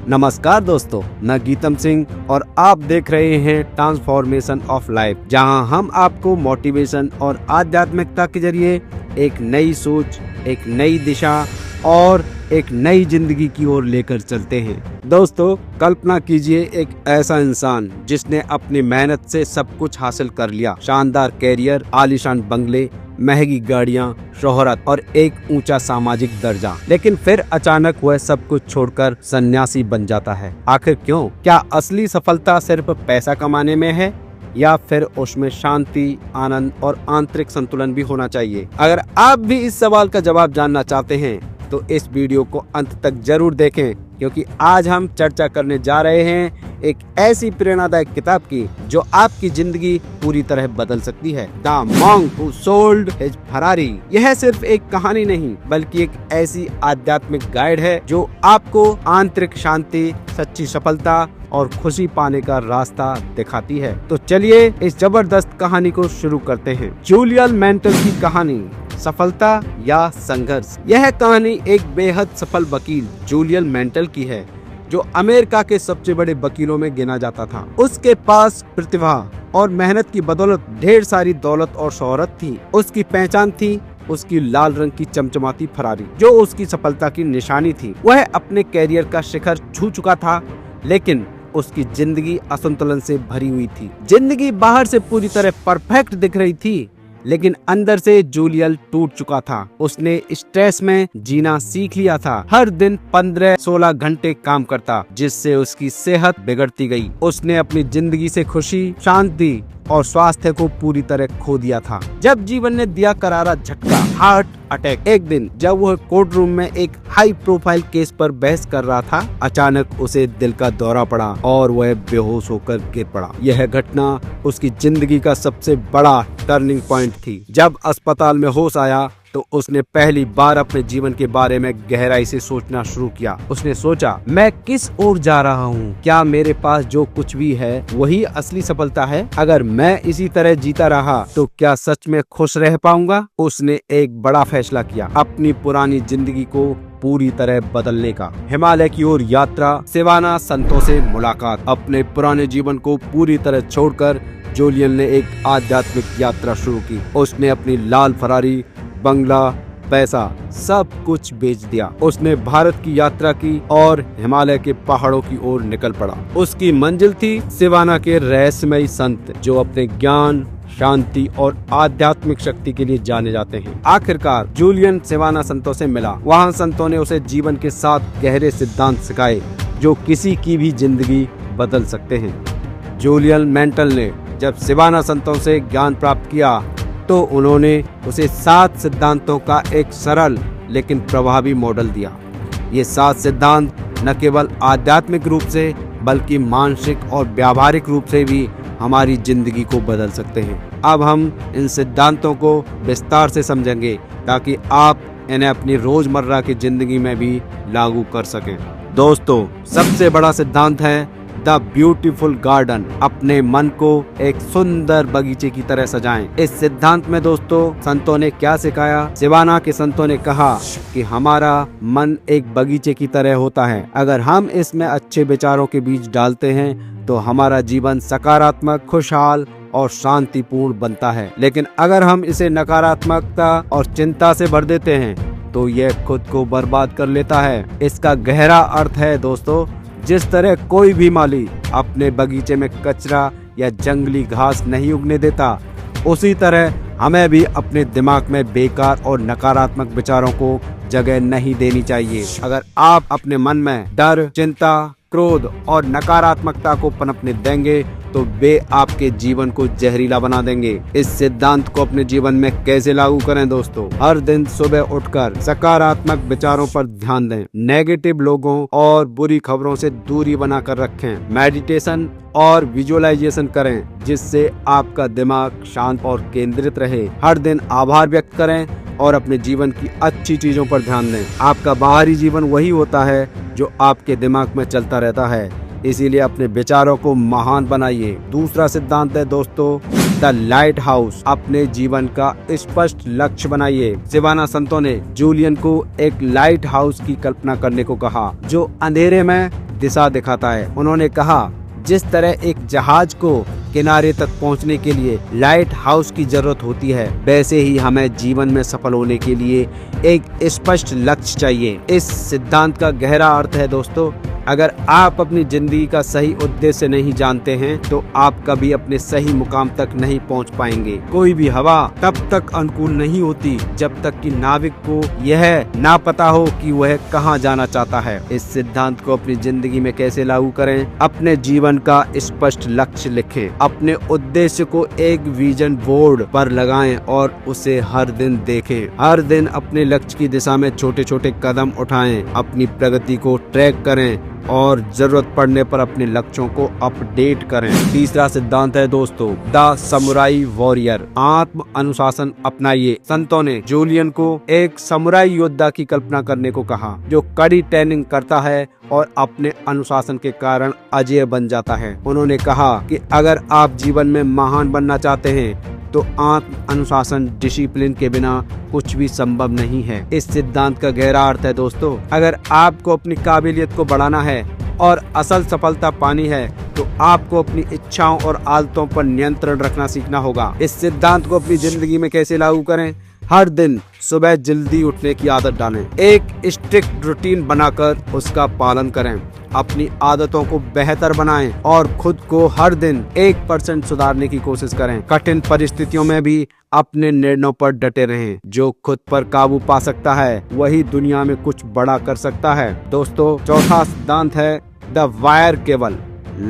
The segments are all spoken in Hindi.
नमस्कार दोस्तों, मैं गीतम सिंह और आप देख रहे हैं ट्रांसफॉर्मेशन ऑफ लाइफ, जहां हम आपको मोटिवेशन और आध्यात्मिकता के जरिए एक नई सोच, एक नई दिशा और एक नई जिंदगी की ओर लेकर चलते हैं। दोस्तों, कल्पना कीजिए एक ऐसा इंसान जिसने अपनी मेहनत से सब कुछ हासिल कर लिया, शानदार कैरियर, आलीशान बंगले, महंगी गाड़ियां, शोहरत और एक ऊंचा सामाजिक दर्जा, लेकिन फिर अचानक वह सब कुछ छोड़कर सन्यासी बन जाता है। आखिर क्यों? क्या असली सफलता सिर्फ पैसा कमाने में है या फिर उसमें शांति, आनंद और आंतरिक संतुलन भी होना चाहिए? अगर आप भी इस सवाल का जवाब जानना चाहते हैं तो इस वीडियो को अंत तक जरूर देखें, क्योंकि आज हम चर्चा करने जा रहे हैं एक ऐसी प्रेरणादायक किताब की जो आपकी जिंदगी पूरी तरह बदल सकती है। The monk who sold his Ferrari. यह सिर्फ एक कहानी नहीं, बल्कि एक ऐसी आध्यात्मिक गाइड है जो आपको आंतरिक शांति, सच्ची सफलता और खुशी पाने का रास्ता दिखाती है। तो चलिए इस जबरदस्त कहानी को शुरू करते हैं। जूलियन मेंटल की कहानी, सफलता या संघर्ष। यह कहानी एक बेहद सफल वकील जूलियन मेंटल की है, जो अमेरिका के सबसे बड़े वकीलों में गिना जाता था। उसके पास प्रतिभा और मेहनत की बदौलत ढेर सारी दौलत और शोहरत थी। उसकी पहचान थी उसकी लाल रंग की चमचमाती फरारी, जो उसकी सफलता की निशानी थी। वह अपने कैरियर का शिखर छू चुका था, लेकिन उसकी जिंदगी असंतुलन से भरी हुई थी। जिंदगी बाहर से पूरी तरह परफेक्ट दिख रही थी, लेकिन अंदर से जूलियन टूट चुका था। उसने स्ट्रेस में जीना सीख लिया था। हर दिन 15-16 घंटे काम करता, जिससे उसकी सेहत बिगड़ती गई। उसने अपनी जिंदगी से खुशी, शांति और स्वास्थ्य को पूरी तरह खो दिया था। जब जीवन ने दिया करारा झटका, हार्ट अटैक। एक दिन जब वह कोर्ट रूम में एक हाई प्रोफाइल केस पर बहस कर रहा था, अचानक उसे दिल का दौरा पड़ा और वह बेहोश होकर गिर पड़ा। यह घटना उसकी जिंदगी का सबसे बड़ा टर्निंग पॉइंट थी। जब अस्पताल में होश आया तो उसने पहली बार अपने जीवन के बारे में गहराई से सोचना शुरू किया। उसने सोचा, मैं किस ओर जा रहा हूँ? क्या मेरे पास जो कुछ भी है वही असली सफलता है? अगर मैं इसी तरह जीता रहा तो क्या सच में खुश रह पाऊंगा? उसने एक बड़ा फैसला किया, अपनी पुरानी जिंदगी को पूरी तरह बदलने का। हिमालय की ओर यात्रा, सेवाना संतों से मुलाकात। अपने पुराने जीवन को पूरी तरह छोड़कर जूलियन ने एक आध्यात्मिक यात्रा शुरू की। उसने अपनी लाल फरारी, बंगला, पैसा सब कुछ बेच दिया। उसने भारत की यात्रा की और हिमालय के पहाड़ों की ओर निकल पड़ा। उसकी मंजिल थी सेवाना के रहस्यमयी संत, जो अपने ज्ञान, शांति और आध्यात्मिक शक्ति के लिए जाने जाते हैं। आखिरकार जूलियन सेवाना संतों से मिला। वहाँ संतों ने उसे जीवन के 7 गहरे सिद्धांत सिखाए, जो किसी की भी जिंदगी बदल सकते हैं। जूलियन मेंटल ने जब सेवाना संतों से ज्ञान प्राप्त किया तो उन्होंने उसे 7 सिद्धांतों का एक सरल लेकिन प्रभावी मॉडल दिया। ये 7 सिद्धांत न केवल आध्यात्मिक रूप से बल्कि मानसिक और व्यावहारिक रूप से भी हमारी जिंदगी को बदल सकते हैं। अब हम इन सिद्धांतों को विस्तार से समझेंगे ताकि आप इन्हें अपनी रोजमर्रा की जिंदगी में भी लागू कर सकें। दोस्तों, सबसे बड़ा सिद्धांत है द ब्यूटीफुल गार्डन। अपने मन को एक सुंदर बगीचे की तरह सजाएं। इस सिद्धांत में दोस्तों संतों ने क्या सिखाया? सेवाना के संतों ने कहा कि हमारा मन एक बगीचे की तरह होता है। अगर हम इसमें अच्छे विचारों के बीज डालते हैं तो हमारा जीवन सकारात्मक, खुशहाल और शांतिपूर्ण बनता है। लेकिन अगर हम इसे नकारात्मकता और चिंता से भर देते हैं तो यह खुद को बर्बाद कर लेता है। इसका गहरा अर्थ है दोस्तों, जिस तरह कोई भी माली अपने बगीचे में कचरा या जंगली घास नहीं उगने देता, उसी तरह हमें भी अपने दिमाग में बेकार और नकारात्मक विचारों को जगह नहीं देनी चाहिए। अगर आप अपने मन में डर, चिंता, क्रोध और नकारात्मकता को पनपने देंगे तो वे आपके जीवन को जहरीला बना देंगे। इस सिद्धांत को अपने जीवन में कैसे लागू करें दोस्तों? हर दिन सुबह उठकर सकारात्मक विचारों पर ध्यान दें। नेगेटिव लोगों और बुरी खबरों से दूरी बनाकर रखें। मेडिटेशन और विजुअलाइजेशन करें, जिससे आपका दिमाग शांत और केंद्रित रहे। हर दिन आभार व्यक्त करें और अपने जीवन की अच्छी चीजों पर ध्यान दें। आपका बाहरी जीवन वही होता है जो आपके दिमाग में चलता रहता है, इसीलिए अपने विचारों को महान बनाइए। दूसरा सिद्धांत है दोस्तों द लाइट हाउस। अपने जीवन का स्पष्ट लक्ष्य बनाइए। सेवाना संतों ने जूलियन को एक लाइट हाउस की कल्पना करने को कहा, जो अंधेरे में दिशा दिखाता है। उन्होंने कहा, जिस तरह एक जहाज को किनारे तक पहुंचने के लिए लाइट हाउस की जरूरत होती है, वैसे ही हमें जीवन में सफल होने के लिए एक स्पष्ट लक्ष्य चाहिए। इस सिद्धांत का गहरा अर्थ है दोस्तों, अगर आप अपनी जिंदगी का सही उद्देश्य नहीं जानते हैं तो आप कभी अपने सही मुकाम तक नहीं पहुंच पाएंगे। कोई भी हवा तब तक अनुकूल नहीं होती जब तक कि नाविक को यह ना पता हो कि वह कहां जाना चाहता है। इस सिद्धांत को अपनी जिंदगी में कैसे लागू करें? अपने जीवन का स्पष्ट लक्ष्य लिखें, अपने उद्देश्य को एक विजन बोर्ड पर लगाएं और उसे हर दिन देखें। हर दिन अपने लक्ष्य की दिशा में छोटे छोटे कदम उठाएं, अपनी प्रगति को ट्रैक करें और जरूरत पड़ने पर अपने लक्ष्यों को अपडेट करें। तीसरा सिद्धांत है दोस्तों, द समुराई वॉरियर, आत्म अनुशासन अपनाइए। संतों ने जूलियन को एक समुराई योद्धा की कल्पना करने को कहा, जो कड़ी ट्रेनिंग करता है और अपने अनुशासन के कारण अजेय बन जाता है। उन्होंने कहा कि अगर आप जीवन में महान बनना चाहते हैं तो आत्म अनुशासन डिसिप्लिन के बिना कुछ भी संभव नहीं है। इस सिद्धांत का गहरा अर्थ है दोस्तों, अगर आपको अपनी काबिलियत को बढ़ाना है और असल सफलता पानी है तो आपको अपनी इच्छाओं और आदतों पर नियंत्रण रखना सीखना होगा। इस सिद्धांत को अपनी जिंदगी में कैसे लागू करें? हर दिन सुबह जल्दी उठने की आदत डालें, एक स्ट्रिक्ट रूटीन बनाकर उसका पालन करें, अपनी आदतों को बेहतर बनाएं और खुद को हर दिन 1% सुधारने की कोशिश करें। कठिन परिस्थितियों में भी अपने निर्णयों पर डटे रहें। जो खुद पर काबू पा सकता है वही दुनिया में कुछ बड़ा कर सकता है। दोस्तों, चौथा सिद्धांत है द वायर केबल,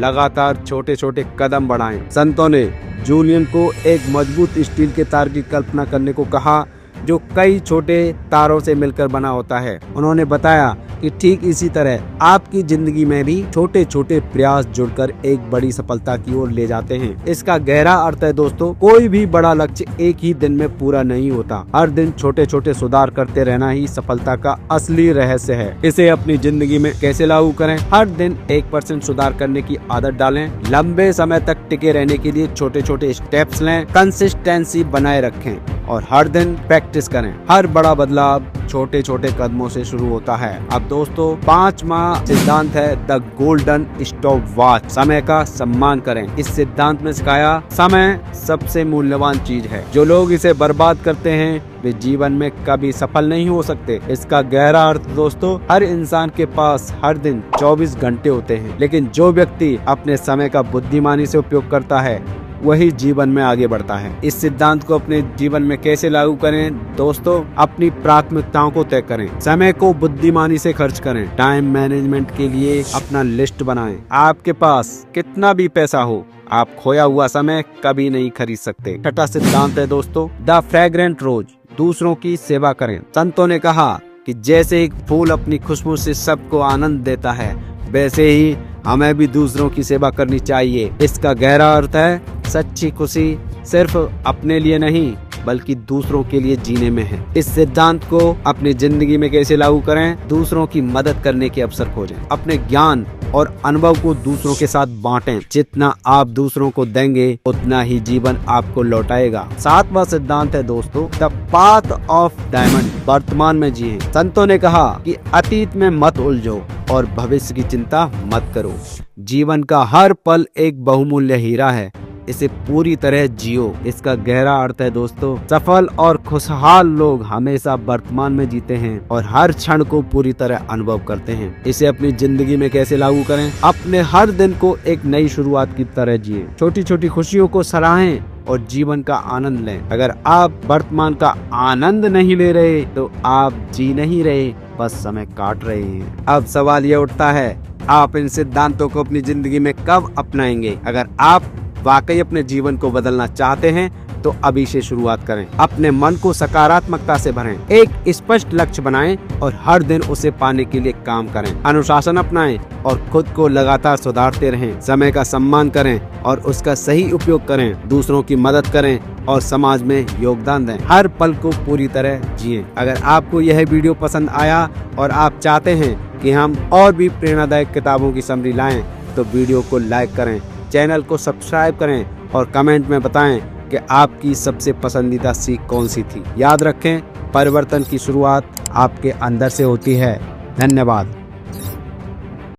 लगातार छोटे छोटे कदम बढ़ाएं। संतों ने जूलियन को एक मजबूत स्टील के तार की कल्पना करने को कहा, जो कई छोटे तारों से मिलकर बना होता है। उन्होंने बताया कि ठीक इसी तरह आपकी जिंदगी में भी छोटे छोटे प्रयास जुड़कर एक बड़ी सफलता की ओर ले जाते हैं। इसका गहरा अर्थ है दोस्तों, कोई भी बड़ा लक्ष्य एक ही दिन में पूरा नहीं होता। हर दिन छोटे छोटे सुधार करते रहना ही सफलता का असली रहस्य है। इसे अपनी जिंदगी में कैसे लागू करें? हर दिन 1% सुधार करने की आदत डालें, लंबे समय तक टिके रहने के लिए छोटे छोटे स्टेप्स लें, कंसिस्टेंसी बनाए रखें और हर दिन प्रैक्टिस करें। हर बड़ा बदलाव छोटे छोटे कदमों से शुरू होता है। अब दोस्तों, 5वां सिद्धांत है द गोल्डन स्टॉप वॉच, समय का सम्मान करें। इस सिद्धांत में सिखाया, समय सबसे मूल्यवान चीज है। जो लोग इसे बर्बाद करते हैं वे जीवन में कभी सफल नहीं हो सकते। इसका गहरा अर्थ दोस्तों, हर इंसान के पास हर दिन 24 घंटे होते हैं, लेकिन जो व्यक्ति अपने समय का बुद्धिमानी से उपयोग करता है वही जीवन में आगे बढ़ता है। इस सिद्धांत को अपने जीवन में कैसे लागू करें? दोस्तों, अपनी प्राथमिकताओं को तय करें, समय को बुद्धिमानी से खर्च करें, टाइम मैनेजमेंट के लिए अपना लिस्ट बनाएं। आपके पास कितना भी पैसा हो, आप खोया हुआ समय कभी नहीं खरीद सकते। छठा सिद्धांत है दोस्तों, द फ्रेग्रेंट रोज, दूसरों की सेवा करें। संतों ने कहा कि जैसे एक फूल अपनी खुशबू से सबको आनंद देता है, वैसे ही हमें भी दूसरों की सेवा करनी चाहिए। इसका गहरा अर्थ है, सच्ची खुशी सिर्फ अपने लिए नहीं बल्कि दूसरों के लिए जीने में है। इस सिद्धांत को अपनी जिंदगी में कैसे लागू करें? दूसरों की मदद करने के अवसर खोजें, अपने ज्ञान और अनुभव को दूसरों के साथ बांटें। जितना आप दूसरों को देंगे उतना ही जीवन आपको लौटाएगा। 7वां सिद्धांत है दोस्तों, द पाथ ऑफ डायमंड, वर्तमान में जिए। संतों ने कहा कि अतीत में मत उलझो और भविष्य की चिंता मत करो। जीवन का हर पल एक बहुमूल्य हीरा है, इसे पूरी तरह जियो। इसका गहरा अर्थ है दोस्तों, सफल और खुशहाल लोग हमेशा वर्तमान में जीते हैं और हर क्षण को पूरी तरह अनुभव करते हैं। इसे अपनी जिंदगी में कैसे लागू करें? अपने हर दिन को एक नई शुरुआत की तरह जिए, छोटी छोटी खुशियों को सराहें और जीवन का आनंद लें। अगर आप वर्तमान का आनंद नहीं ले रहे तो आप जी नहीं रहे, बस समय काट रहे हैं। अब सवाल ये उठता है, आप इन सिद्धांतों को अपनी जिंदगी में कब अपनाएंगे? अगर आप वाकई अपने जीवन को बदलना चाहते हैं तो अभी से शुरुआत करें। अपने मन को सकारात्मकता से भरें, एक स्पष्ट लक्ष्य बनाएं और हर दिन उसे पाने के लिए काम करें। अनुशासन अपनाएं और खुद को लगातार सुधारते रहें। समय का सम्मान करें और उसका सही उपयोग करें। दूसरों की मदद करें और समाज में योगदान दें। हर पल को पूरी तरह जिएं। अगर आपको यह वीडियो पसंद आया और आप चाहते हैं कि हम और भी प्रेरणादायक किताबों की समरी लाएं तो वीडियो को लाइक करें, चैनल को सब्सक्राइब करें और कमेंट में बताएं कि आपकी सबसे पसंदीदा सीख कौन सी थी। याद रखें, परिवर्तन की शुरुआत आपके अंदर से होती है। धन्यवाद।